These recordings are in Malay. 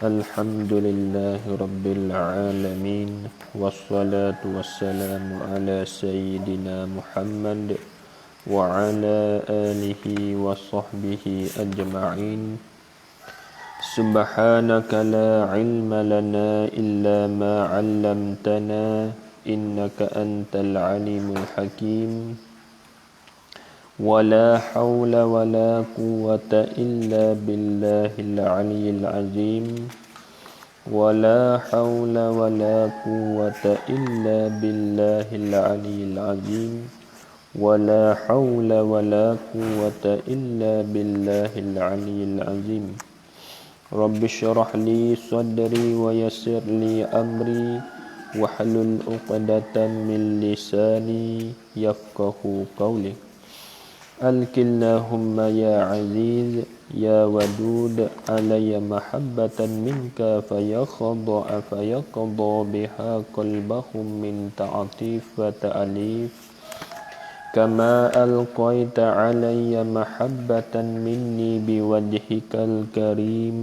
Alhamdulillahi Rabbil Alamin. Wassalatu wassalamu ala Sayyidina Muhammad wa ala alihi wa sahbihi ajma'in. Subhanaka la ilma lana illa ma 'allamtana innaka antal alimul hakim. ولا حول ولا قوة إلا بالله العلي العظيم ولا حول ولا قوة إلا بالله العلي العظيم ولا حول ولا قوة إلا بالله العلي العظيم رب اشرح لي صدري ويسر لي أمري واحلل عقدة من لساني يفقه قولي اللهم يا عزيز يا ودود علي محبة منك فيقضى بها قلبهم من تعطيف وتأليف كما ألقيت علي محبة مني بوجهك الكريم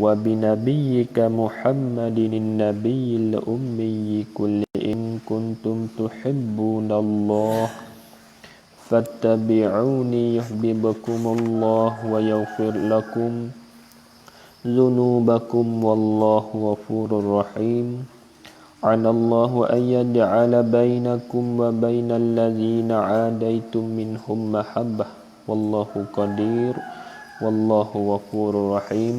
وبنبيك محمد النبي الأمي قل إن كنتم تحبون الله فاتبعوني يحببكم الله ويغفر لكم ذنوبكم والله غفور رحيم على الله أن يجعل بينكم وبين الذين عاديتم منهم محبة والله قدير والله غفور رحيم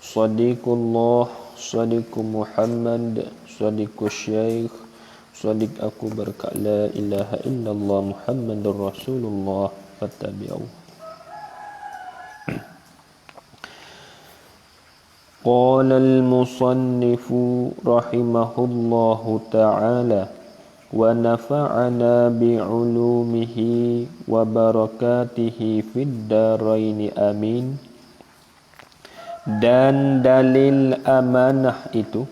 صديق الله صديق محمد صديق الشيخ Sadiq aku berkat la ilaha illallah Muhammadur Rasulullah fattabi'u. Qala al-musannifu rahimahullahu ta'ala wa nafa'ana bi'ulumihi wa barakatihi fid daraini amin. Dan dalil amanah itu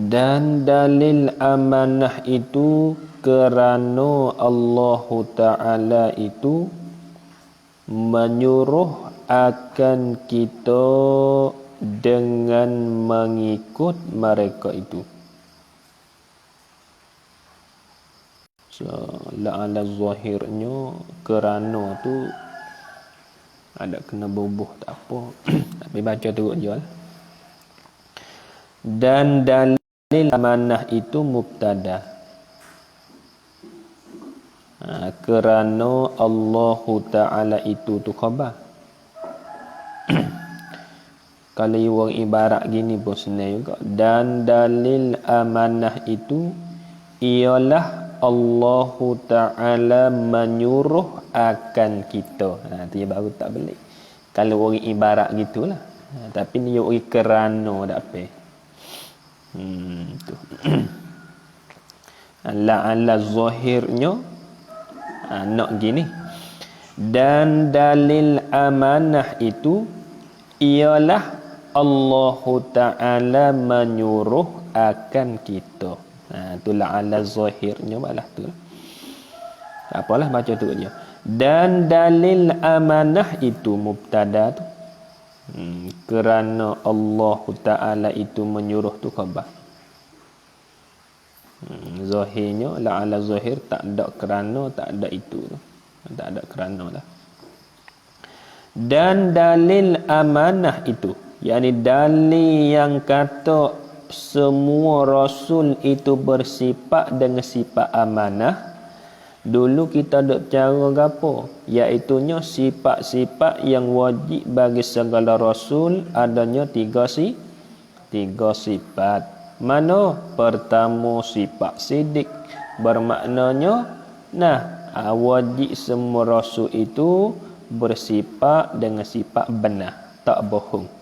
dan dalil amanah itu kerana Allah Ta'ala itu menyuruh akan kita dengan mengikut mereka itu. So, la'ala zahirnya kerana tu ada kena bubuh tak apa. Tapi baca teruk je lah. Dan dalil amanah itu mubtada. Kerana Allah Ta'ala itu tu khabar. Kalau orang ibarat gini pun senang juga. Dan dalil amanah itu ialah Allah Ta'ala menyuruh akan kita. Tu baru tak boleh. Kalau orang ibarat gitulah. Tapi ni orang kerana tak apa. Tu. La'ala zahirnya nak gini. Dan dalil amanah itu ialah Allah Ta'ala menyuruh akan kita. Tu la'ala zahirnya malah tu. Tak apalah baca tu je. Dan dalil amanah itu mubtada tu. Kerana Allah Ta'ala itu menyuruh tu khabar. Zahirnya la'ala zahir tak ada kerana, tak ada itu. Tak ada kerana lah. Dan dalil amanah itu, yakni dalil yang kata semua rasul itu bersifat dengan sifat amanah. Dulu kita duk cara gapo, iaitunya sifat-sifat yang wajib bagi segala rasul adanya tiga sifat. Mana? Pertama sifat sidik, bermaknanya wajib semua rasul itu bersifat dengan sifat benar, tak bohong.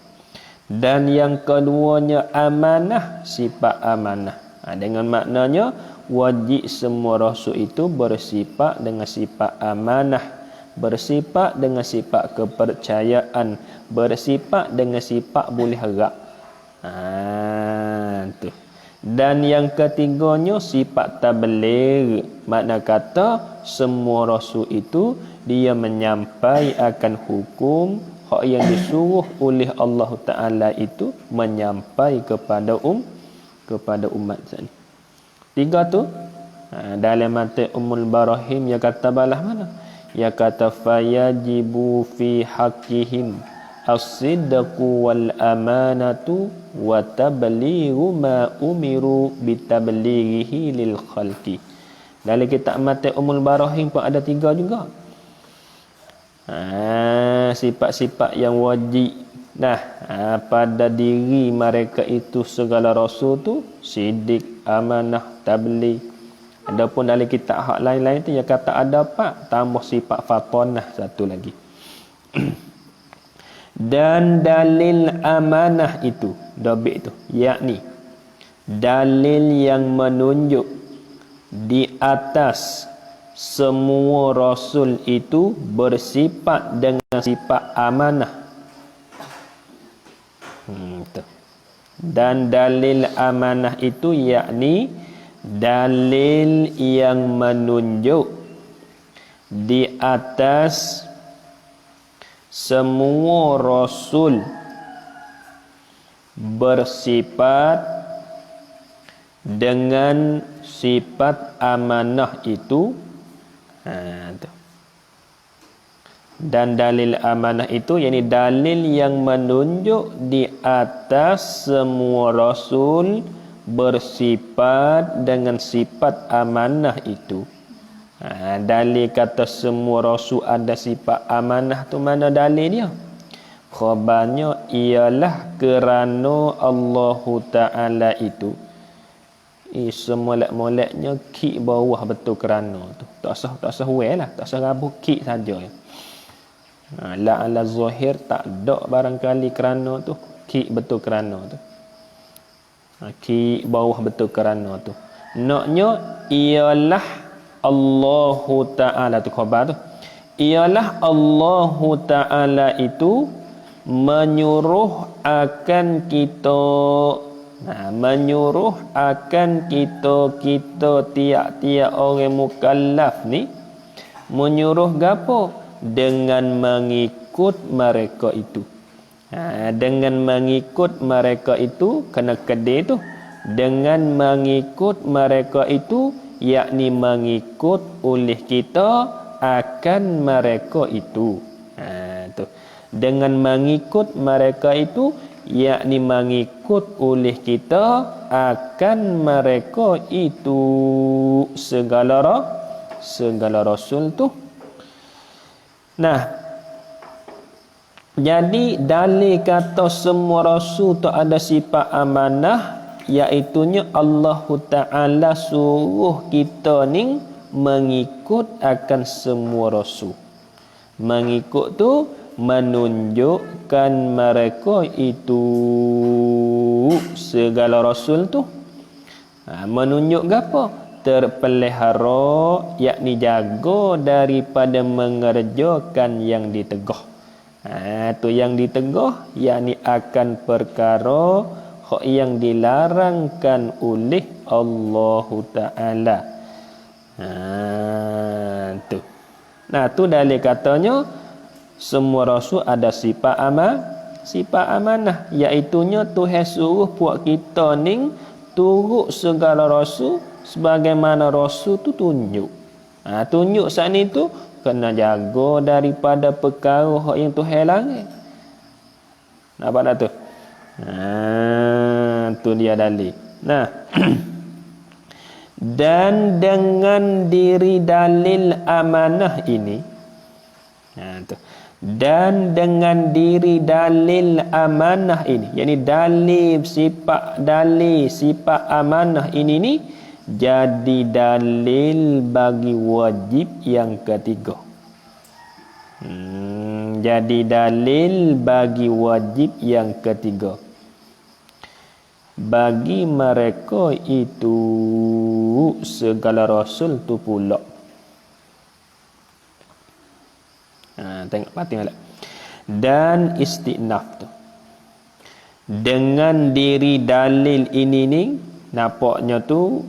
Dan yang keduanya amanah, sifat amanah. Dengan maknanya wajib semua rasul itu bersifat dengan sifat amanah, bersifat dengan sifat kepercayaan, bersifat dengan sifat boleh harap. Tu. Dan yang ketiganya sifat tabligh. Makna kata semua rasul itu dia menyampaikan hukum hak yang disuruh oleh Allah Taala itu menyampaikan kepada umat sekalian. Tiga tu dalam mata Ummul Barahim ya kata balah mana? Ya kata fayajibu fi haqqihim as-sidqu wal amanatu wa tablighu ma umiru bitablighihi lil khalqi. Dalam kitab mata Ummul Barahim pun ada tiga juga. Sifat-sifat yang wajib pada diri mereka itu segala rasul tu sidik, amanah, tabligh. Adapun dalam kitab hak lain-lain tu dia kata ada apa tambah sifat fatonah satu lagi. Dan dalil amanah itu dobik tu yakni dalil yang menunjuk di atas semua rasul itu bersifat dengan sifat amanah. Dan dalil amanah itu yakni dalil yang menunjuk di atas semua rasul bersifat dengan sifat amanah itu. Dan dalil amanah itu yakni dalil yang menunjuk di atas semua rasul bersifat dengan sifat amanah itu. Dalil kata semua rasul ada sifat amanah tu mana dalil dia? Khabarnya ialah kerana Allah Ta'ala itu semolek-moleknya kik bawah betul kerana tu. Tak sah well lah, tak sah rabuh kik saja. La ala zahir tak ada barangkali kerana tu kik betul kerana tu. Kik bawah betul kerana tu. Naknya ialah Allah Ta'ala tu khabar tu. Ialah Allah Ta'ala itu menyuruh akan kita tiap-tiap orang mukallaf ni menyuruh gapo dengan mengikut mereka itu. Dengan mengikut mereka itu kena kedai tu. Dengan mengikut mereka itu yakni mengikut oleh kita akan mereka itu. Tu. Dengan mengikut mereka itu yakni mengikut oleh kita akan mereka itu segala rasul tu. Jadi dalil kata semua rasul tu ada sifat amanah iaitunya Allah Ta'ala suruh kita ni mengikut akan semua rasul. Mengikut tu menunjukkan mereka itu segala rasul tu menunjuk apa? Terpelihara yakni jaga daripada mengerjakan yang ditegah. Tu yang ditegah yakni akan perkara yang dilarangkan oleh Allah Ta'ala. Tu. Tu dalil katanya semua rasul ada sifat amanah iaitunya Tuhan suruh puak kita ni turut segala rasul sebagaimana rasul tu tunjuk. Tunjuk saat ni tu kena jaga daripada perkara yang Tuhan larang. Nampak tak tu? Tu dia dalil. Dan dengan diri dalil amanah ini dan dengan diri dalil amanah ini yakni dalil sifat amanah ini ni jadi dalil bagi wajib yang ketiga. Jadi dalil bagi wajib yang ketiga bagi mereka itu segala rasul tu pula. Tengok pati malak. Dan istinaf tu dengan diri dalil ini ni nampaknya tu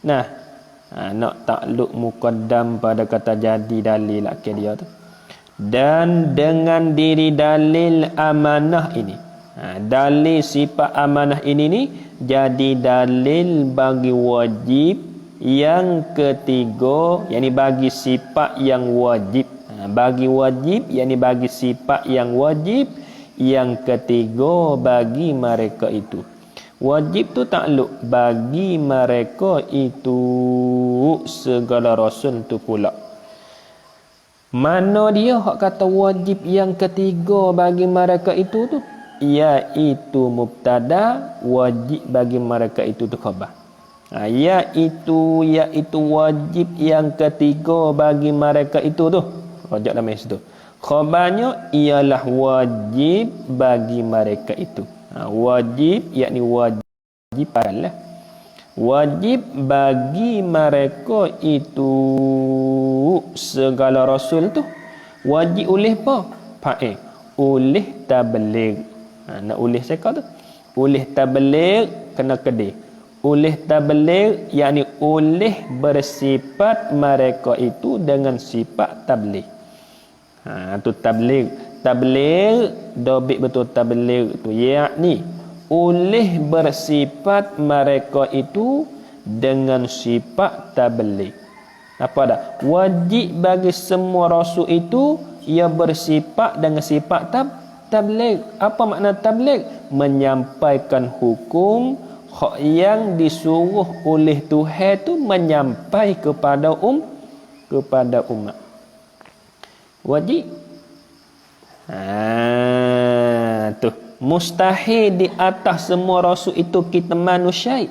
nak takluk muqaddam pada kata jadi dalil akhir dia tu. Dan dengan diri dalil amanah ini, dalil sifat amanah ini ni jadi dalil bagi wajib yang ketiga, yakni bagi sifat yang wajib. Bagi wajib, yakni bagi sifat yang wajib yang ketiga bagi mereka itu. Wajib tu takluk bagi mereka itu segala rasul tu pula. Mana dia hak kata wajib yang ketiga bagi mereka itu tu? Iaitu mubtada, wajib bagi mereka itu tu khabar. Iaitu wajib yang ketiga bagi mereka itu tu. Rojak dalam situ. Khabarnya ialah wajib bagi mereka itu. Wajib yakni wajib adalah wajib bagi mereka itu segala rasul tu. Wajib oleh apa? Fa'il. Oleh tabligh. Nak oleh seka tu. Oleh tabligh kena kedai. Oleh tabligh yakni oleh bersifat mereka itu dengan sifat tabligh. Tu tabligh. Tabligh dobit betul tabligh tu yakni oleh bersifat mereka itu dengan sifat tabligh. Apa dah? Wajib bagi semua rasul itu ia bersifat dengan sifat tabligh. Apa makna tabligh? Menyampaikan hukum hak yang disuruh oleh Tuhan tu menyampai kepada umat. Wajib. Tu mustahil di atas semua rasul itu kita manusia.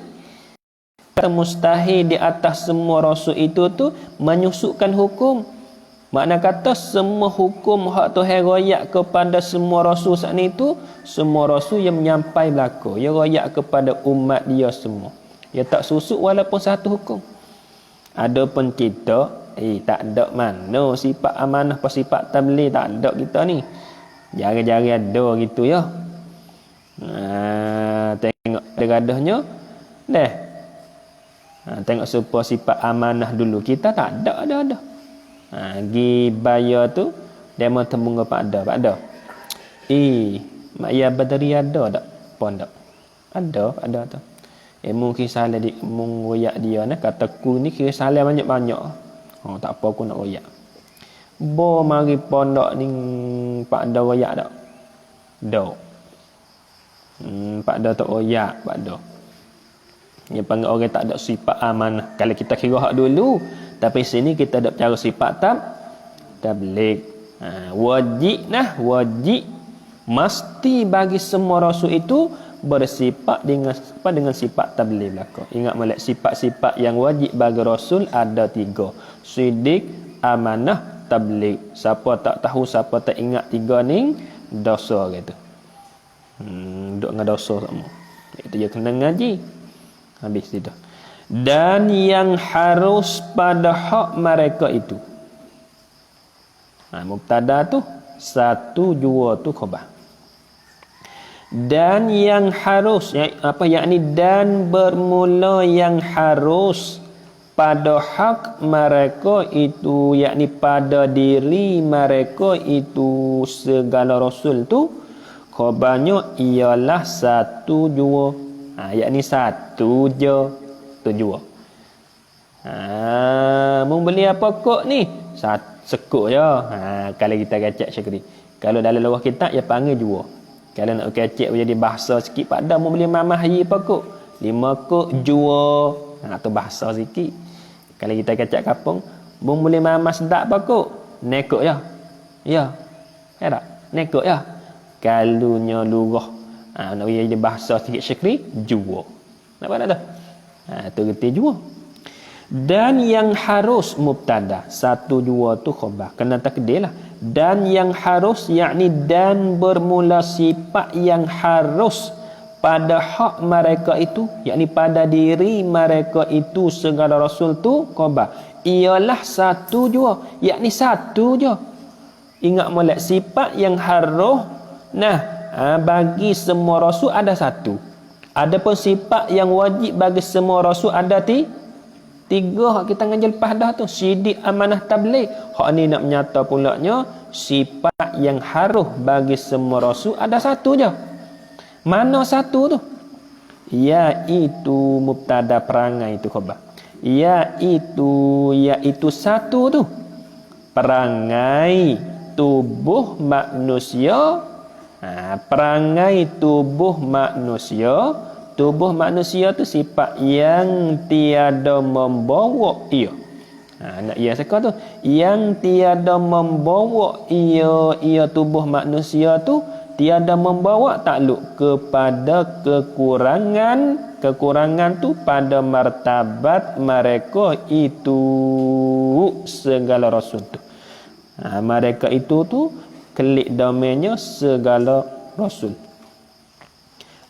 Mustahil di atas semua rasul itu tu menyusukkan hukum. Makna kata semua hukum hak Tuhan royak kepada semua rasul saat itu, semua rasul yang menyampai belaka, dia royak kepada umat dia semua. Dia tak susuk walaupun satu hukum. Adapun kita tak ada mana sifat amanah apa sifat tabligh, tak ada kita ni. Jari-jari ada gitu ya. Tengok gadahnya dah. Tengok supaya sifat amanah dulu kita tak ada. Gi bayar tu demo tembung apa ada. Mak ya badari ada tak? Pon tak? Ada tu. Mungkin salah di mengoyak dia nak kata ku ni kira salah banyak-banyak. Tak apa aku nak royak. Bo mari pondok ni pak ada royak tak? Dok. Pak ada tak royak, pak ada. Dia panggil orang tak ada sifat amanah. Kalau kita kira hak dulu, tapi sini kita ada cara sifat tabligh. Wajib mesti bagi semua rasul itu bersifat dengan sifat tabligh belaka. Ingat molek sifat-sifat yang wajib bagi rasul ada 3. Siddiq, amanah, tabligh. Siapa tak tahu, siapa tak ingat 3 ni dosa gitu. Duk dengan dosa semua. Itu dia kena ngaji. Habis itu. Dan yang harus pada hak mereka itu. Mubtada tu 1 2 tu khabar. Dan yang harus yakni dan bermula yang harus pada hak mereka itu, yakni pada diri mereka itu segala rasul tu khabarnya ialah 1 2. Yakni 1 je tujuh. Membeli apa kok ni? Sekuk je. Kalau kita kacak syakri. Kalau dalam luar kita ia panggil jua. Kalau nak kacak jadi bahasa sikit pada membeli mamah haji apa kok? 5 kok jua. Tu bahasa sikit. Kalau kita kacak kapung, membeli mamah sedap apa kok? Nekok ya. Ya. Ya tak? Nekok ya. Kalunya lurah. Nak jadi bahasa sikit syakri jua. Nampak tak tu? Tu reti jua. Dan yang harus mubtada 1 2 tu khabar kena takdir lah. Dan yang harus yakni dan bermula sifat yang harus pada hak mereka itu, yakni pada diri mereka itu segala rasul tu khabar ialah satu jua, yakni satu je. Ingat molek sifat yang harus bagi semua rasul ada satu. Adapun sifat yang wajib bagi semua rasul ada tiga hak kita ngaji lepas dah tu. Sidik, amanah, tabligh. Hak ni nak menyata pulaknya sifat yang harus bagi semua rasul ada satu je. Mana satu tu? Iaitu mubtada perangai itu khabar. Iaitu satu tu. Perangai tubuh manusia. Perangai tubuh manusia. Tubuh manusia tu sifat yang tiada membawa ia. Nak ia seka tu. Yang tiada membawa ia tubuh manusia tu tiada membawa takluk kepada kekurangan tu pada martabat mereka itu segala rasul tu. Mereka itu tu kelik domainnya segala rasul.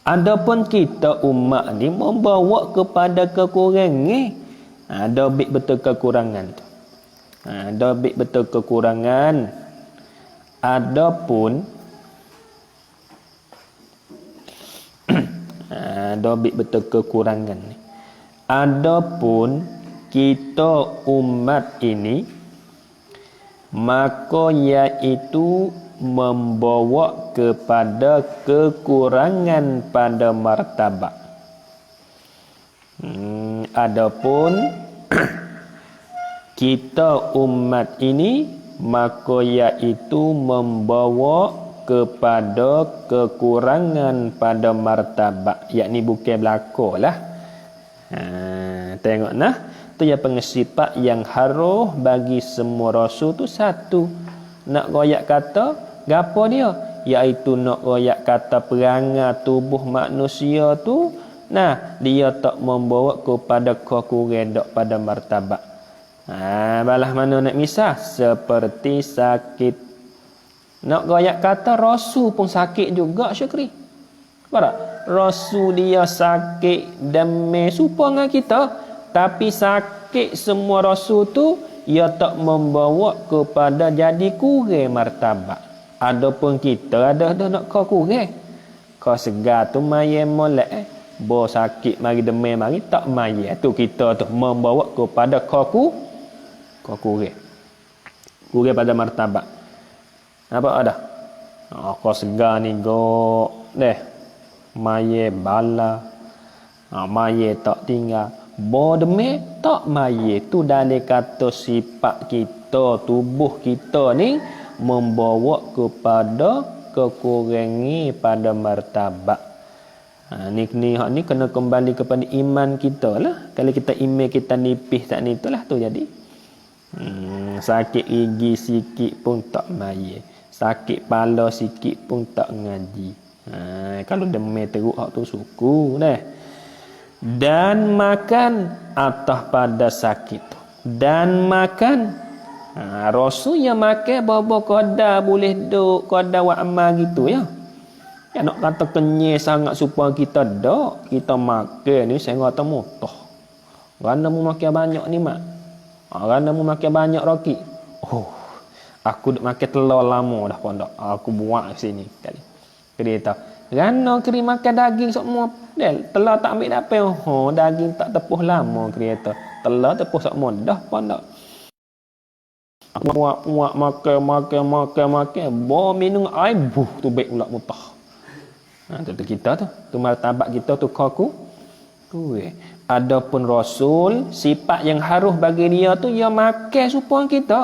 Adapun kita umat ni membawa kepada kekurangan. Ada betul kekurangan tu. Ada betul kekurangan. Adapun ada betul kekurangan ni. Adapun kita umat ini maka iaitu membawa kepada kekurangan pada martabat. Adapun kita umat ini maka iaitu membawa kepada kekurangan pada martabat, yakni bukan belakalah. Tengok nah, tu ya pengesifat yang harus bagi semua rasul tu satu. Nak royak kata gapo dia? Iaitu nak royak kata perangai tubuh manusia tu, dia tak membawa kepada kekurangan dak pada martabat. Balah mana nak misah? Seperti sakit. Nak royak kata rasul pun sakit juga, Syukri. Barak, rasul dia sakit demam serupa dengan kita, tapi sakit semua rasul tu ia tak membawa kepada jadi kurang martabat. Adapun kita ada nak kau kurang. Kau segar tu maye molek bo sakit mari demam mari tak maye tu kita tu membawa kepada kau kurang. Kurang pada martabat. Apa ada? Kau segar ni go deh. Maye bala. Maye tak tinggal. Bodeme tak maye tu dari kata sifat kita, tubuh kita ni membawa kepada kekurangan pada martabat. Ni kena kembali kepada iman kita lah. Kalau kita iman kita nipis tak ni itulah tu jadi. Sakit gigi sikit pun tak maye. Sakit pala sikit pun tak ngaji. Kalau demam teruk hak tu suku dah. Dan makan atas pada sakit tu. Dan makan rasul yang makan bapa qada boleh duk qada wa amal gitu ya. Ya nak kata kenyai sangat supaya kita dak, kita makan ni saya kata mutah. Kerana mu makan banyak ni mak. Kerana mu makan banyak raki. Aku duk makan telur lama dah pondok. Aku buat sini tadi. Dia kerana keri makan daging semua. Telur tak ambil apa. Daging tak tepuh lama kereta. Telur tepuh semua dah pondok. Muak makan. Bawa minum air tu baik pula mutah. Tu kita tu martabat kita tu kaku. Adapun rasul sifat yang harus bagi dia tu dia makan supaya kita.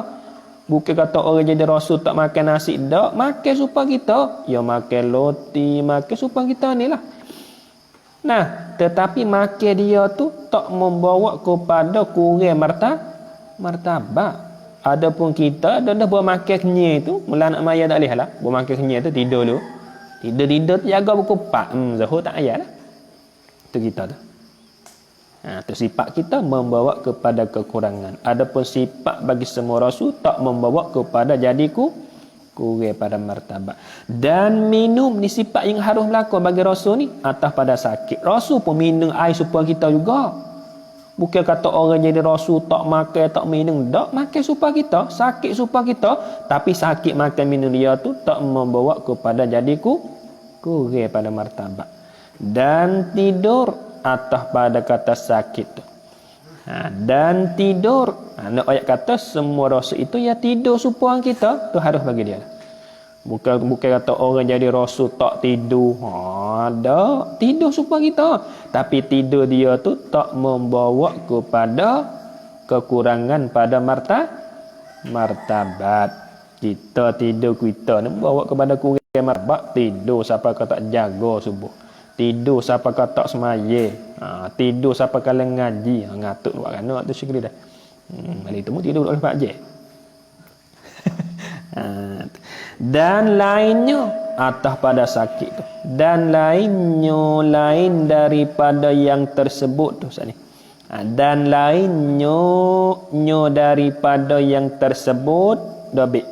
Bukan kata orang jadi rasul tak makan nasi dak, makan supaya kita. Dia makan roti, makan supaya kita ni lah. Tetapi makan dia tu tak membawa kepada kurang martabat. Adapun kita dah buat makan kenyai tu, mula nak maya tak boleh lah. Buat makan kenyai tu tidur dulu. Tidur jaga buku 4. Zuhur tak ayat lah. Itu kita tu. Tu sifat kita membawa kepada kekurangan. Adapun sifat bagi semua rasul tak membawa kepada jadi kurang pada martabat. Dan minum ni sifat yang harus berlaku bagi Rasul ni atas pada sakit. Rasul pun minum air supaya kita juga. Bukan kata orang jadi Rasul tak makan, tak minum. Tak makan supaya kita, sakit supaya kita. Tapi sakit makan minum dia tu tak membawa kepada jadi kurang pada martabat. Dan tidur atas pada kata sakit tu. Dan tidur. Nak ayat kata semua Rasul itu ya tidur supaya kita. Tu harus bagi dia. Bukan kata orang jadi Rasul tak tidur. Ada tidur supaya kita. Tapi tidur dia tu tak membawa kepada kekurangan pada martabat. Kita tidur kita ni membawa kepada kurang martabat. Tidur siapa kata jaga subuh. Tidur siapa kata semaya. Tidur siapa kala ngaji. Ngatuk buat kan tu syukri dah. Hari tu mu tidur oleh Pak Je. Dan lainnya atas pada sakit tu. Dan lainnya lain daripada yang tersebut tu ni. Dan lainnya daripada yang tersebut dobik.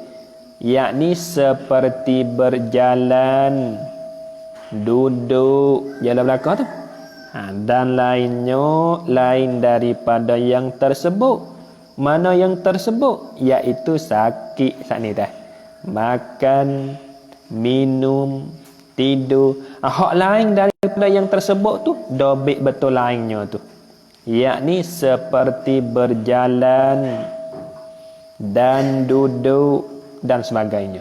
Yakni seperti berjalan, duduk, jalan belakang tu. Dan lainnya lain daripada yang tersebut. Mana yang tersebut? Iaitu sakit saat ni dah. Makan, minum, tidur. Hak lain daripada yang tersebut tu dobik betul lainnya tu. Yakni seperti berjalan dan duduk dan sebagainya.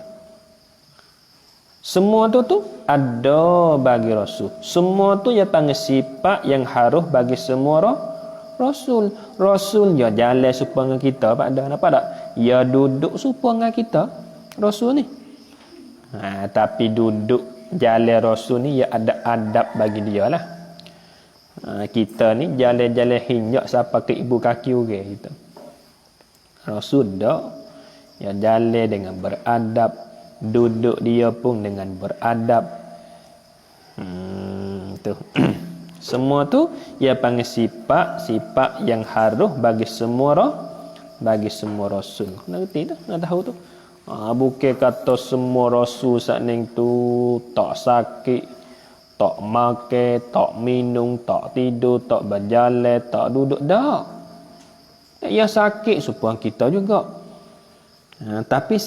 Semua tu ada bagi Rasul. Semua tu ia panggil sifat yang harus bagi semua Rasul. Rasul ya jalan supaya dengan kita pada nampak tak? Ya duduk supaya dengan kita Rasul ni. Tapi duduk jalan Rasul ni ya ada adab bagi dia lah. Kita ni jalan-jalan hinjak sampai ke ibu kaki orang kita. Rasul dak ya jalan dengan beradab, duduk dia pun dengan beradab. Tu. Semua tu ia panggil sifat yang harus bagi semua Rasul. Nak reti tu, nak tahu tu. Bukan kata semua Rasul sakning tu tak sakit, tak makan, tak minum, tak tidur, tak berjalan, tak duduk dak. Ya sakit supaya kita juga. Tapi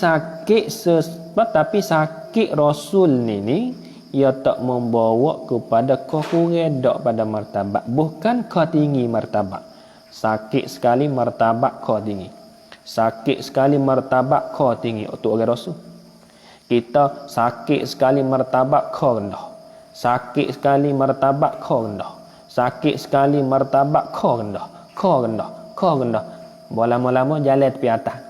sakit Rasul ni ia tak membawa kepada kekurangan dak pada martabat, bukan kau tinggi martabat. Sakit sekali martabat kau tinggi. Sakit sekali martabat kau tinggi untuk orang Rasul. Kita sakit sekali martabat kau rendah. Sakit sekali martabat kau rendah. Sakit sekali martabat kau rendah. Kau rendah. Lama-lama jalan tepi atas.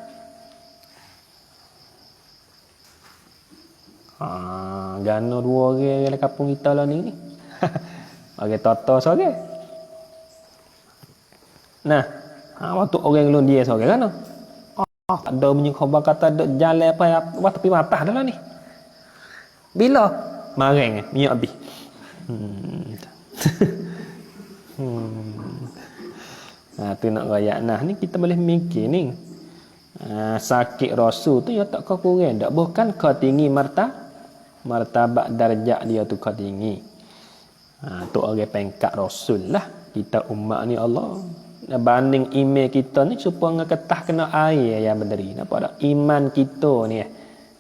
Gano dua orang dalam kampung kita lah ni. Orang toto seorang. Nah, waktu orang lu dia seorang kan? Ada bunyi khabar kata duk jalan apa tepi atas dah lah ni. Bila mareng minyak habis. Tu nak rakyat nah ni kita boleh mikir ni. Sakit Rasul tu ya tak kau kurang dak, bukan kau tinggi martabat darjat dia tu kau tinggi. Tu orang pengkat Rasul lah. Kita umat ni Allah banding iman kita ni supaya ketah kena air yang berdiri. Nampak tak? Iman kita ni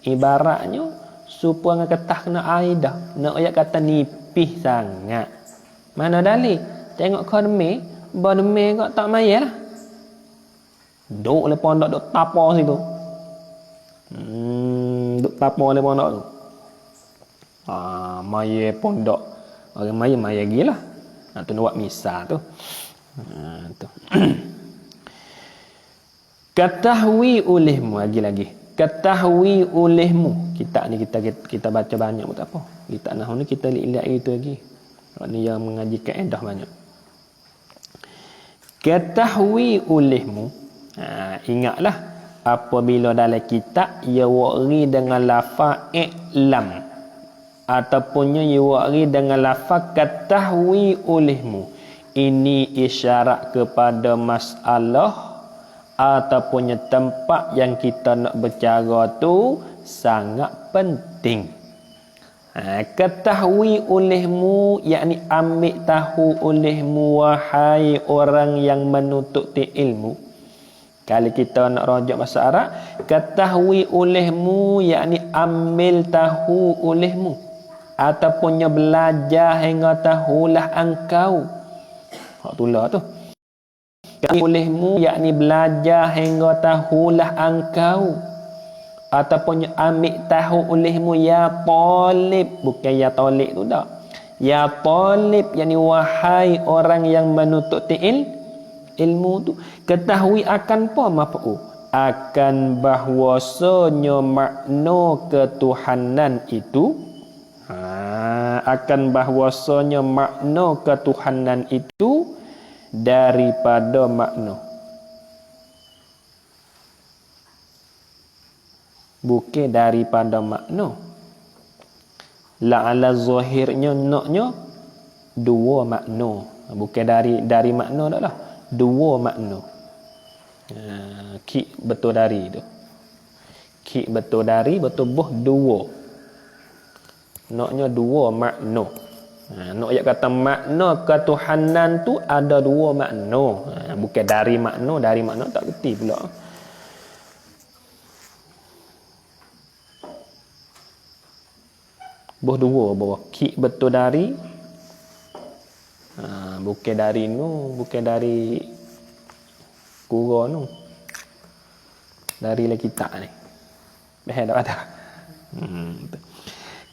ibaratnya supaya ketah kena air dah. Nak ayat kata nipis sangat. Mana dalil? Tengok kau demi, kau tak mayar lah. Duk le pondok duk tapo situ. Duk tapo le pondok tu. Maya pondok. Orang maya gila. Tu nak buat misal tu. Tu. Ketahui olehmu lagi. Ketahui olehmu. Kitab ni kita baca banyak pun tak apa. Kitab nahwu ni kita lihat itu lagi. Ni yang mengaji kaedah banyak. Ketahui olehmu. Ingatlah apabila dalam kitab ia wari dengan lafaz i'lam ataupun ia wari dengan lafaz ketahui olehmu. Ini isyarat kepada masalah ataupun tempat yang kita nak bercara tu sangat penting. Ketahui olehmu, yakni ambil tahu olehmu, wahai orang yang menuntut ilmu. Kalau kita nak rujuk bahasa Arab, ketahui olehmu, yakni ambil tahu olehmu, ataupun belajar hingga tahulah engkau. Hak tulah tu. Ketahui olehmu, yakni belajar hingga tahulah engkau, ataupun ambil tahu olehmu ya talib, bukan ya talib tu dah. Ya talib, yakni wahai orang yang menuntut ilmu tu, ketahui akan apa maf'ul, akan bahwasanya makna ketuhanan itu, akan bahwasanya makna ketuhanan itu daripada makna, bukan daripada makna. La'ala zahirnya naknya dua makna, bukan dari makna dah lah, dua makna. Ki betul dari tu, ki betul dari, betul boh dua, naknya dua makna. Nak ayat kata makna ketuhanan tu ada dua makna, bukan dari makna tak kerti pula. Boh dua bawah, ki betul dari, bukan dari nu, bukan dari kura nu, dari lagi tak ni. Behel tak ada.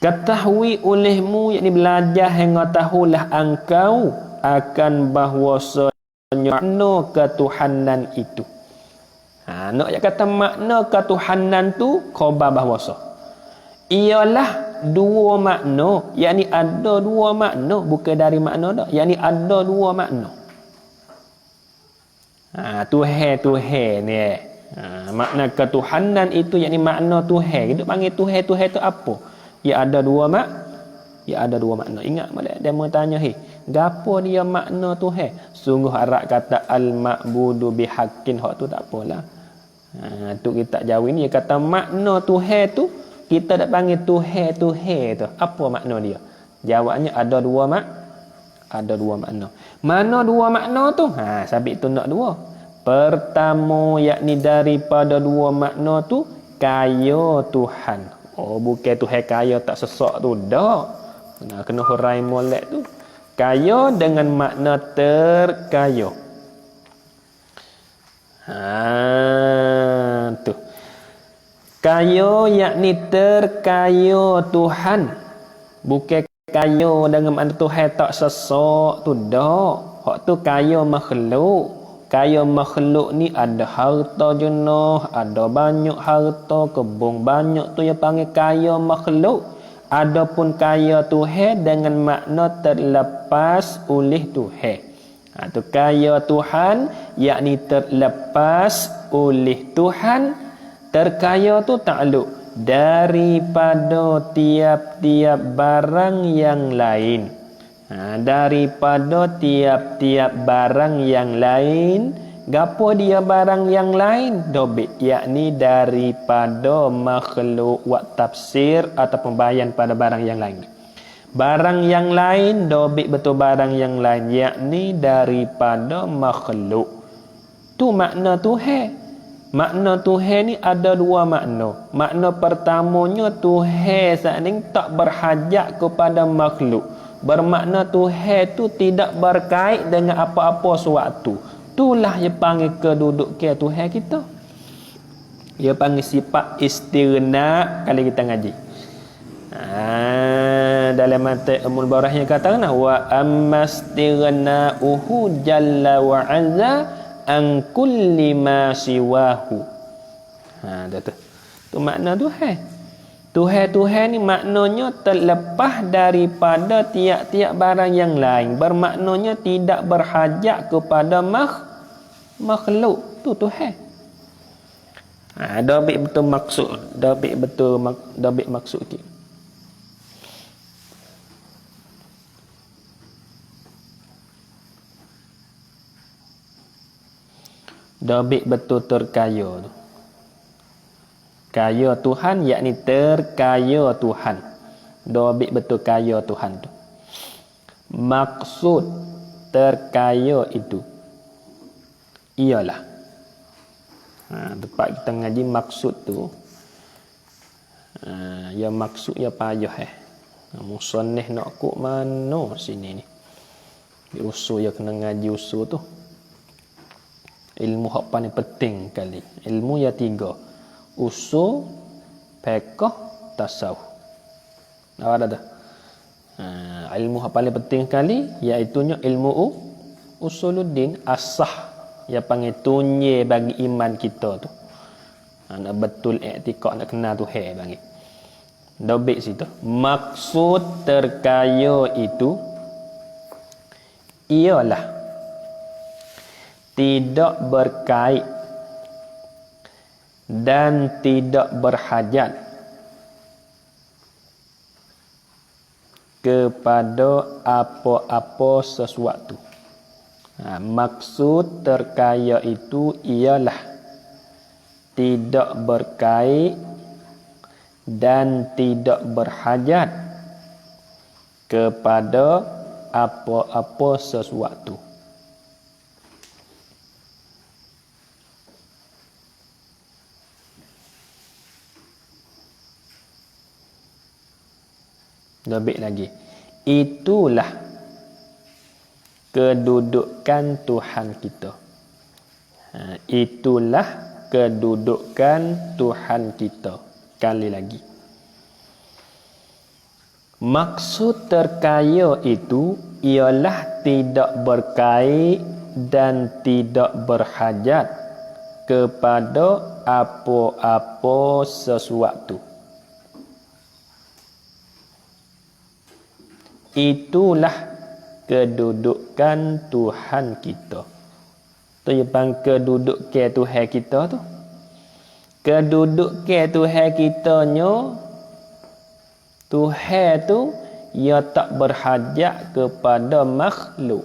Ketahui olehmu, yakni belajar hingga tahulah engkau akan bahwasanya makna ketuhanan itu. Nak kata makna ketuhanan tu khabar bahwasa ialah dua makna, yakni ada dua makna, bukan dari makna dah, yakni ada dua makna. Tuhan ni. Makna ketuhanan itu, yakni makna Tuhan. Kita panggil Tuhan tu apa? Ya ada dua makna. Ingat balik demo tanya, gapo dia makna Tuhan? Sungguh Arab kata al-ma'budu bihaqqin, hak tu tak apalah. Tu kita jawab ni, dia kata makna Tuhan tu kita tak panggil Tuhan tu. Apa makna dia? Jawabnya ada dua makna. Mana dua makna tu? Sabit tu nak dua. Pertama, yakni daripada dua makna tu kaya Tuhan. Oh, bukan Tuhan kaya tak sesak tu dah. Kena hurai molek tu. Kaya dengan makna terkaya. Tu. Kaya yakni terkaya Tuhan. Bukan kaya dengan makna Tuhan tak sesak tu dah. Hak tu kaya makhluk. Kaya makhluk ni ada harta jenah, ada banyak harta, kebun banyak, tu yang panggil kaya makhluk. Adapun kaya Tuhan dengan makna terlepas oleh Tuhan. Tu kaya Tuhan yakni terlepas oleh Tuhan. Terkaya tu takluk daripada tiap-tiap barang yang lain. Daripada tiap-tiap barang yang lain. Gapo dia barang yang lain? Dobit, yakni daripada makhluk, wak tafsir ataupun bayan pada barang yang lain. Barang yang lain, dobit betul barang yang lain, yakni daripada makhluk. Tu makna Tuhan. Makna Tuhan ni ada dua makna. Makna pertamanya Tuhan saat ni tak berhajat kepada makhluk. Bermakna Tuhan tu tidak berkait dengan apa-apa sewaktu. Itulah yang panggil kedudukan Tuhan kita. Dia panggil sifat istirna kalau kita ngaji. Dalam mata Ummul Barahnya katakan wa ammastirna'uhu jalla wa azza an kulli ma siwahu. Tu makna Tuhan. Tuhan ni maknanya terlepas daripada tiap-tiap barang yang lain. Bermaknanya tidak berhajat kepada makhluk. Tu Tuhan. Dobit betul maksud. Dobit maksud kita. Dobit betul terkaya tu. Kaya Tuhan yakni terkaya Tuhan. Dobit betul kaya Tuhan tu. Maksud terkaya itu ialah tempat kita ngaji maksud tu ya maksud ya payah musannif nak kok mana sini ni usul ya kena ngaji usul tu ilmu hak paling penting kali ilmu ya 3 usul fiqh tasawuf ada dah ilmu yang paling penting kali iaitu ilmu usuluddin asah yang panggil tunye bagi iman kita tu nak betul i'tikad nak kenal Tuhan bagi dobik situ maksud terkaya itu ialah tidak berkait dan tidak berhajat kepada apa-apa sesuatu. Maksud terkaya itu ialah tidak berkait dan tidak berhajat kepada apa-apa sesuatu. Lebih lagi. Itulah kedudukan Tuhan kita. Itulah kedudukan Tuhan kita. Kali lagi. Maksud terkaya itu ialah tidak berkait dan tidak berhajat kepada apa-apa sesuatu. Itulah kedudukan Tuhan kita. Tu yang keduduk ke Tuhan kita tu. Keduduk ke Tuhan kita nyo Tuhan tu ia tak berhajat kepada makhluk.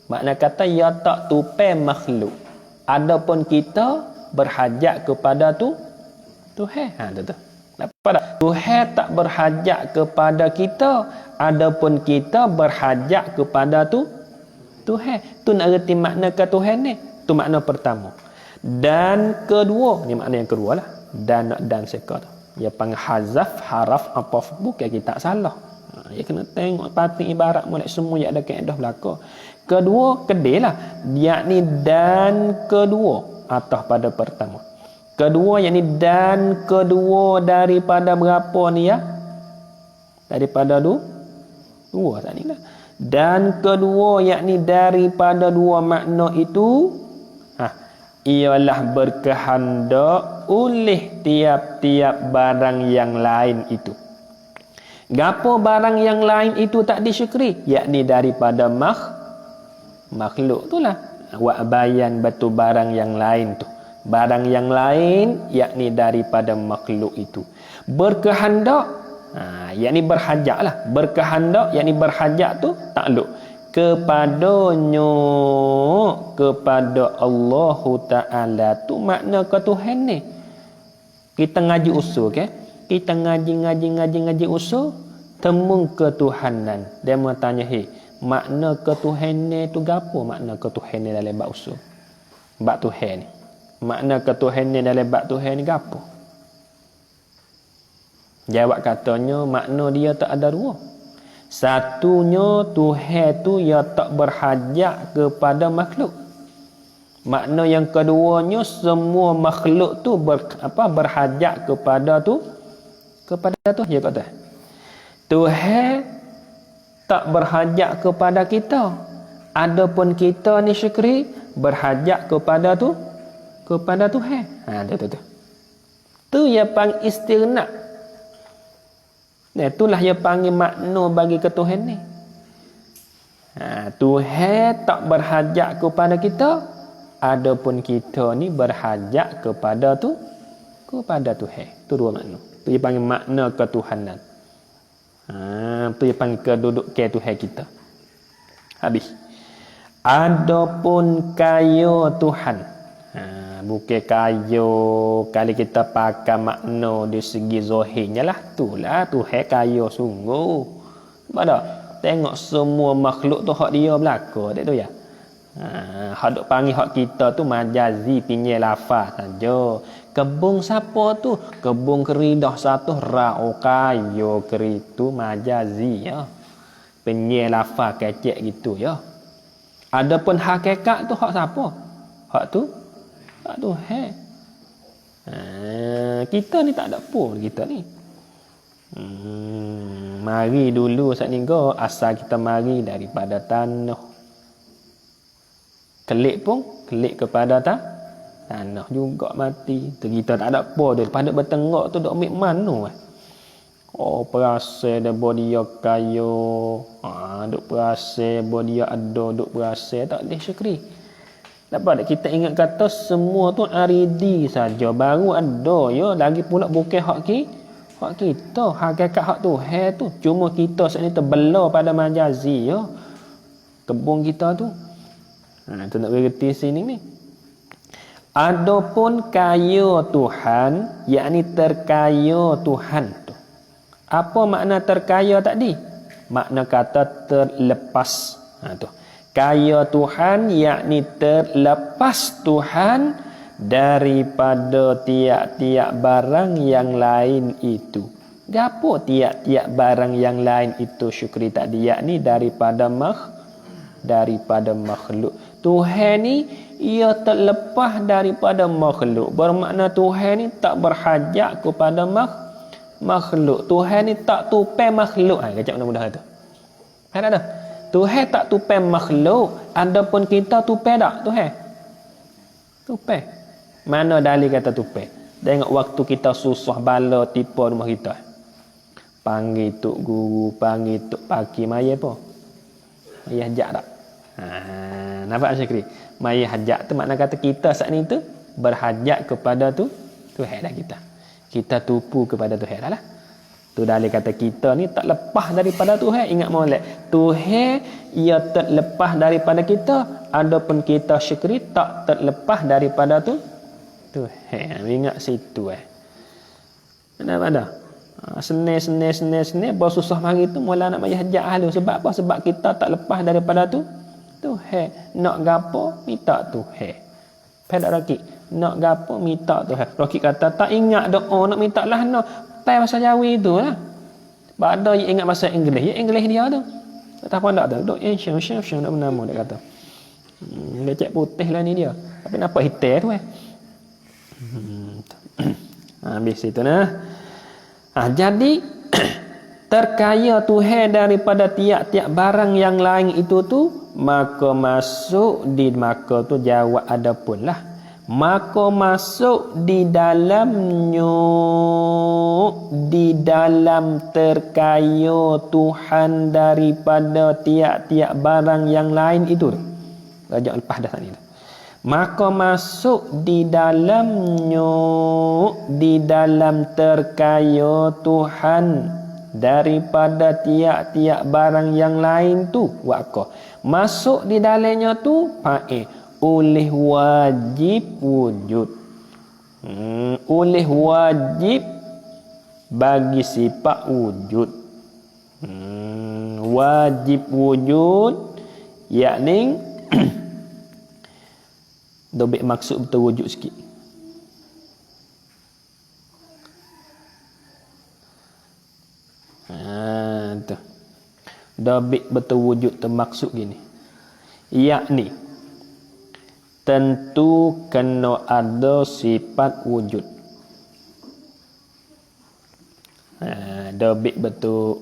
Makna kata ia tak tupai makhluk. Adapun kita berhajat kepada Tuhan. Tu. Apa Tuhan tak berhajat kepada kita, adapun kita berhajat kepada Tuhan. Tu nak reti makna ke Tuhan ni. Tu makna pertama. Dan kedua, ni makna yang kedua lah. Dan seka tu. Dia panggil hazaf haraf apa bukan kita tak salah. Ya kena tengok pati ibarat mulai semua yang ada kaedah belaka. Kedua kedailah, yakni dan kedua atas pada pertama. Kedua yakni dan kedua daripada berapa ni ya? Daripada dua tadi lah. Dan kedua yakni daripada dua makna itu ialah berkehendak oleh tiap-tiap barang yang lain itu. Gapo barang yang lain itu tak disyukri? Yakni daripada makhluk itulah. Wa bayan batu barang yang lain tu. Barang yang lain yakni daripada makhluk itu. Berkehendak yakni berhajat lah. Berkehendak yakni berhajat tu takluk kepadanya, kepada Allah Ta'ala tu makna ke Tuhan ni. Kita ngaji usul ke? Kita ngaji usul temu ketuhanan. Dia mau tanya, makna ketuhanan ni tu gapo? Makna ketuhanan ni dalam bab usul. Bab Tuhan ni. Makna ketuhanan ni dalam bab Tuhan ni gapo? Jawab katanya makna dia tak ada dua. Satunya Tuhan tu ia tak berhajat kepada makhluk. Makna yang keduanya semua makhluk tu berhajat kepada dia kata. Tuhan tak berhajat kepada kita. Adapun kita ni syukri berhajat kepada Tuhan. Tu. Tu yang panggil istirna. Itulah yang panggil makna bagi ketuhan ni. Tuhan tak berhajat kepada kita, adapun kita ni berhajat kepada Tuhan. Tu dua makna. Tu yang panggil makna ketuhanan. Tu yang panggil kedudukan Tuhan kita. Habis. Adapun kaya Tuhan. Bukan kayo kali kita pakai makna di segi zahirnya lah. Itulah Tuhan kayo sungguh. Sebab tak? Tengok semua makhluk tu hak dia belaka. Tak tu ya? Hak duk panggil hak kita tu majazi pinjai lafaz saja. Kebun siapa tu? Kebun keridah satu ra'o kayo keritu majazi ya. Pinjai lafaz kecek gitu ya. Adapun hakikat tu hak siapa? Hak tu? Hak Tuhan. Kita ni tak ada pun kita ni. Mari dulu saat ni go asal kita mari daripada tanah. Kelik pun kelik kepada tanah juga mati. Tu kita tak ada apa tu pada bertengok tu dok ambil mana Oh perasa dia dia kayo. Duk perasa dia ada duk perasa tak boleh syukri. Dapat kita ingat kata semua tu aridi saja baru ada ya lagi pula bukan hak kita hakikat hak Tuhan tu cuma kita saat ni terbelah pada majazi ya kebun kita tu tu nak bererti sini ni adapun kaya Tuhan yakni terkaya Tuhan tu apa makna terkaya tadi makna kata terlepas tu kaya Tuhan yakni terlepas Tuhan daripada tiap-tiap barang yang lain itu. Gapo tiap-tiap barang yang lain itu syukri tadi yakni daripada makhluk. Tuhan ni ia terlepas daripada makhluk. Bermakna Tuhan ni tak berhajat kepada makhluk. Tuhan ni tak tupai makhluk. Kecap mudah-mudah tu. Ada dah. Tuhan tak tupai makhluk. Adapun kita tupai tak Tuhan? Tupai. Mana dalil kata tupai? Tengok waktu kita susah bala tipu rumah kita. Panggil tok guru, panggil tok paki maya apa? Maya hajak tak? Nampak Syekri? Maya hajak tu makna kata kita saat ni tu berhajat kepada Tuhan dah kita. Kita tupu kepada Tuhan dah lah. Tu dalil kata kita ni tak lepas daripada Tuhan. Ingat molek. Tuhan ia terlepas daripada kita. Adapun kita syukri tak terlepas daripada Tuhan. Ingat situ Mana? Senil bersusah mari tu mula nak mayah hajat halu. Sebab apa? Sebab kita tak lepas daripada Tuhan. Nak gapo minta Tuhan. Pedak rakik. Nak gapo minta Tuhan. Rakik kata tak ingat doa nak minta lah no. Pai bahasa Jawi tu lah. Pada yang ingat bahasa Inggeris. Ya Inggeris dia tu. Tak apa tak tu. Dok syam nak bernama dia kata. Lecek putih lah ni dia. Tapi nampak hitam tu habis itu nah. Jadi terkaya Tuhan daripada tiap-tiap barang yang lain itu tu maka masuk di maka tu jawab adapun lah. Maka masuk di dalamnya di dalam terkaya Tuhan daripada tiap-tiap barang yang lain itu. Rajak lepas dah tadi. Maka masuk di dalamnya di dalam terkaya Tuhan daripada tiap-tiap barang yang lain tu waqah. Masuk di dalamnya tu oleh wajib wujud. Oleh wajib bagi sifat wujud. Wajib wujud yakni dobek maksud betul wujud sikit. Tu. Dobek betul wujud termaksud gini. Yakni tentu kena ada sifat wujud. Dobek betul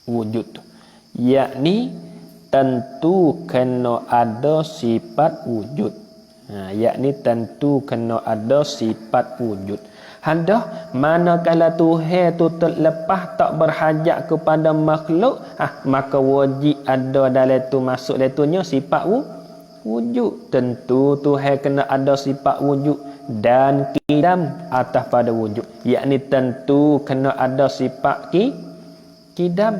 wujud tu. Yakni tentu kena ada sifat wujud. Yakni tentu kena ada sifat wujud. Hendak manakala Tuhan tu terlepas tak berhajat kepada makhluk, maka wajib ada dalam tu masuk dalam tunya sifat wujud. Tentu Tuhan kena ada sifat wujud dan kidam atas pada wujud. Yakni tentu kena ada sifat kidam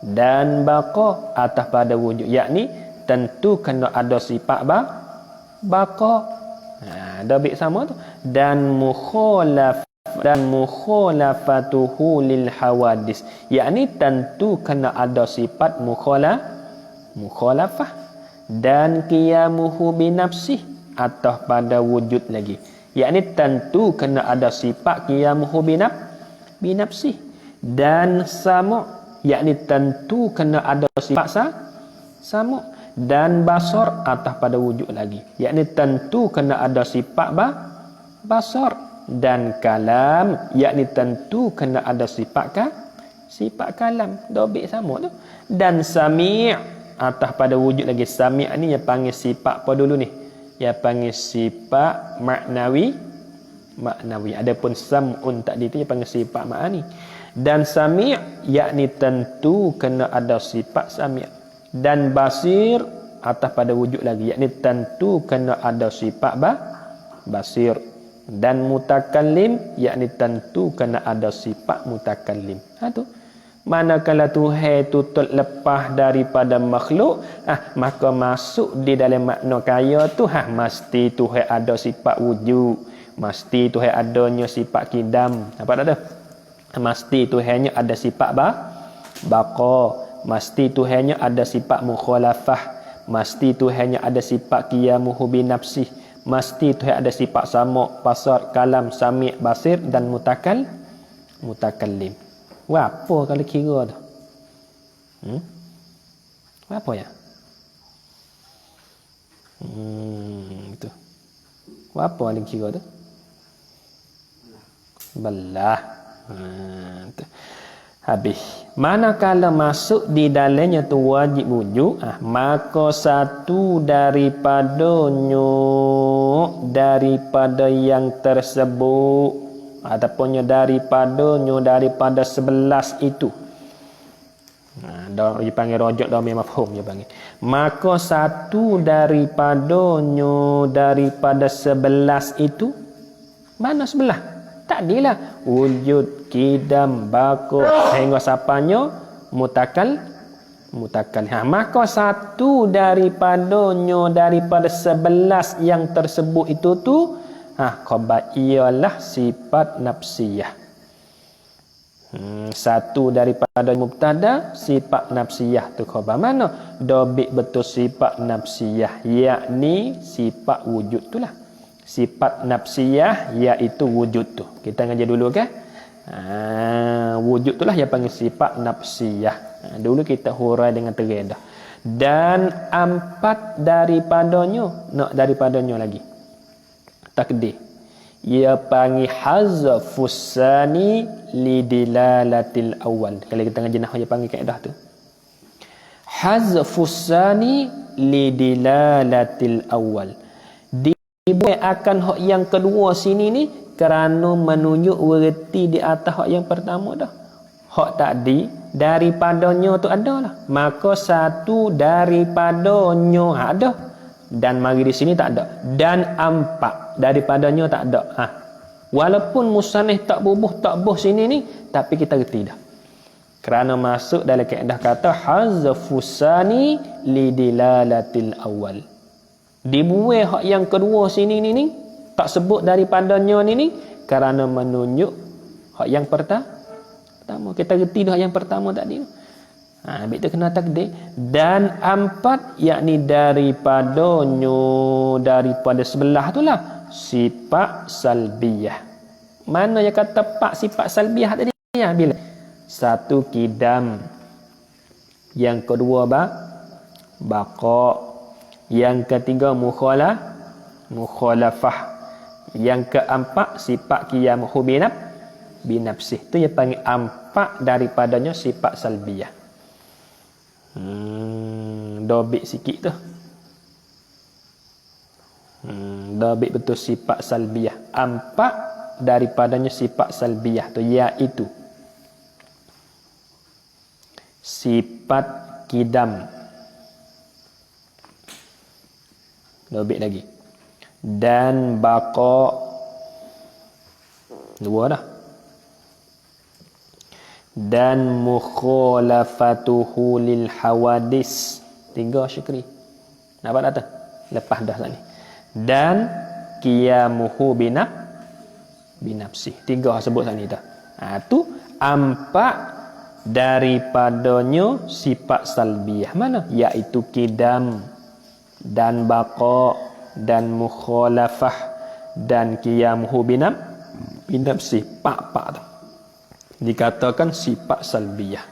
dan baqa atas pada wujud. Yakni tentu kena ada sifat baqa Dobit sama tu. Dan mukhalafatuhu lil hawadis, yakni tentu kena ada sifat mukhalafah. Dan qiyamuhu binafsih, atau pada wujud lagi, yakni tentu kena ada sifat qiyamuhu binafsih. Dan sama, yakni tentu kena ada sifat sama. Dan basar, atau pada wujud lagi, yakni tentu kena ada sifat basar. Dan kalam, yakni tentu kena ada sifat kalam. Dobit sama tu. Dan sami', atau pada wujud lagi. Sami' ni yang panggil sifat apa dulu ni? Yang panggil sifat maknawi. Adapun sam'un tadi tu yang panggil sifat ma'ani. Dan sami', yakni tentu kena ada sifat sami'. Dan basir, atau pada wujud lagi, yakni tentu kena ada sifat basir. Dan mutakallim, yakni tentu kena ada sifat mutakallim. Tu. Manakala Tuhan itu terlepas daripada makhluk, maka masuk di dalam makna kaya tu, mesti Tuhan ada sifat wujud, mesti Tuhan adanya sifat kidam. Apa tak ada? Mesti Tuhannya ada sifat baqa, mesti Tuhannya ada sifat mukhalafah, mesti Tuhannya ada sifat qiyamuhu binafsih, mesti Tuhan ada sifat sama', basar, kalam, sami', basir dan mutakallim. Apa kalau kira tu? Apa ya? Itu. Apa yang kira tu? Belah. Tu. Habis. Manakala masuk di dalamnya tu wajib wujud, maka satu daripada yang tersebut, ataupun daripada 11 itu. Dia panggil rojak dhamir mafhum dia panggil. Maka satu daripada 11 itu. Mana 11? Tadilah wujud, kidam, baqa hingga sapanya mutakallim. Maka satu daripada 11 yang tersebut itu tu khabar ialah sifat nafsiyah. Satu daripada mubtada, sifat nafsiyah tu khabar. Mana? Dobit betul sifat nafsiyah, yakni sifat wujud tu lah. Sifat nafsiyah iaitu wujud tu. Kita ngaji dulu kan? Wujud tu lah yang panggil sifat nafsiyah. Dulu kita hurai dengan terang dah. Dan 4 daripadanya lagi. Takdir. Ia panggil hazfus sani lidilalatil awal. Kalau kita ngaji nahwu dia panggil kaedah tu. Hazfus sani lidilalatil awal. Dibuat akan hak yang kedua sini ni kerana menunjuk erti di atas hak yang pertama dah. Hak tadi daripadanya tu adalah. Maka satu daripadanya ada. Dan mari di sini tak ada. Dan 4 daripadanya tak ada. Walaupun musannif tak bubuh sini ni, tapi kita reti dah. Kerana masuk dalam kaedah kata hazfusani lidilalatil awal. Dibuai hak yang kedua sini ni tak sebut daripadanya ni kerana menunjuk hak yang pertama. Kita reti dah yang pertama tadi. Habis tu kena takdir. Dan 4 yakni daripada sebelah tu lah sifat salbiyah. Mana yang kata 4 sifat salbiyah tadi? Bila? 1 kidam, yang kedua baqa, yang ketiga mukhalafah, yang keempat sifat qiyamuhu binafsih. Tu yang panggil 4 daripadanya sifat salbiyah. Dobit sikit tu. Dobit betul sifat salbiyah. 4 daripadanya sifat salbiyah tu iaitu sifat kidam. Dobit lagi. Dan baqa. 2 dah. Dan mukhalafatuhu lil hawadis. 3 Syukri. Nampak tak tu? Lepas dah tadi. Dan qiyamuhu binafsi. 3 sebut tadi dah. Tu empat daripadanya sifat salbiyah mana? Iaitu qidam dan baqa dan mukhalafah dan qiyamuhu binafsi. Pak tu dikatakan sifat salbiyah.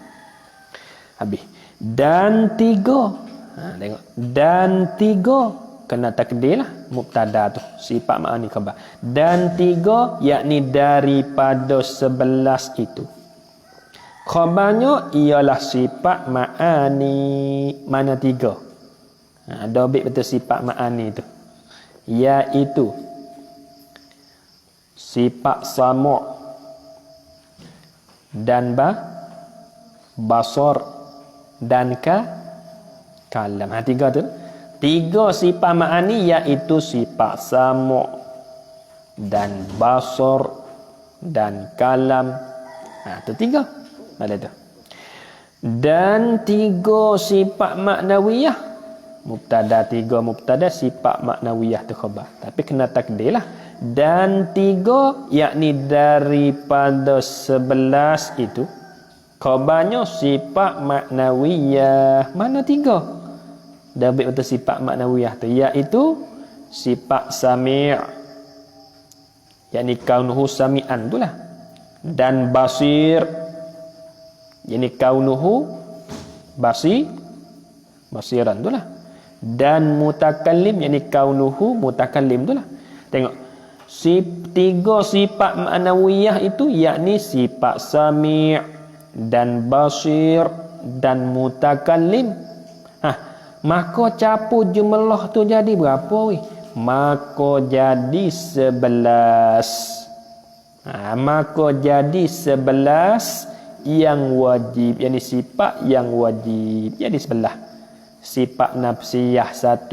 Habis. Dan 3. Tengok. Dan 3 kena takdir lah mubtada tu, sifat ma'ani khabar. Dan 3 yakni daripada 11 itu. Khabarnya ialah sifat ma'ani. Mana 3? Dobit betul sifat ma'ani tu. Iaitu sifat samu' dan basar dan kalam. 3 tu. 3 sifat ma'ani iaitu sifat samu' dan basar dan kalam. Tu 3. Ada tu. Dan 3 sifat maknawiyah. Mubtada 3 mubtada, sifat maknawiyah tu khabar. Tapi kena takdir lah. Dan 3 yakni daripada 11 itu khabarnya sifat maknawiyah. Mana 3? Dabit betul sifat maknawiyah tu iaitu sifat sami', yakni kaunuhu sami'an tu lah. Dan basir, yakni kaunuhu basiran tu lah. Dan mutakallim, yakni kaunuhu mutakallim tu lah. Tengok. 3 sifat ma'nawiyah itu yakni sifat sami' dan basir dan mutakallim. Maka capu jumlah tu jadi berapa weh? Maka jadi 11. Maka jadi 11 yang wajib, yakni sifat yang wajib. Jadi 11. Sifat nafsiyah 1,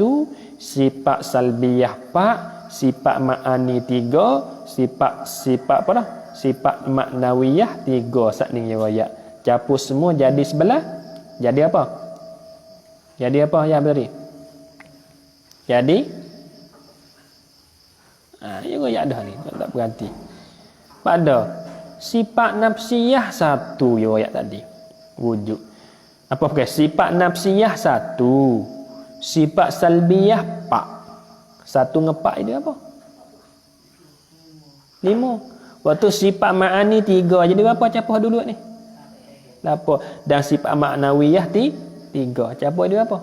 sifat salbiyah 4, sifat ma'ani 3, sifat apa dah? Sifat maknawiyah 3 sakning riwayat. Campur semua jadi 11. Jadi apa? Jadi apa ya tadi? Jadi ya riwayat dah ni, tak berhenti. Pada sifat nafsiyah 1 riwayat tadi. Wujud. Apa pakai? Sifat nafsiyah 1, sifat salbiyah 4. 1 dengan 4 itu apa? 5. Waktu sifat ma'ani 3. Jadi berapa capuh dulu ni? 8. Dan sifat maknawiyah 3. Capuh dia apa?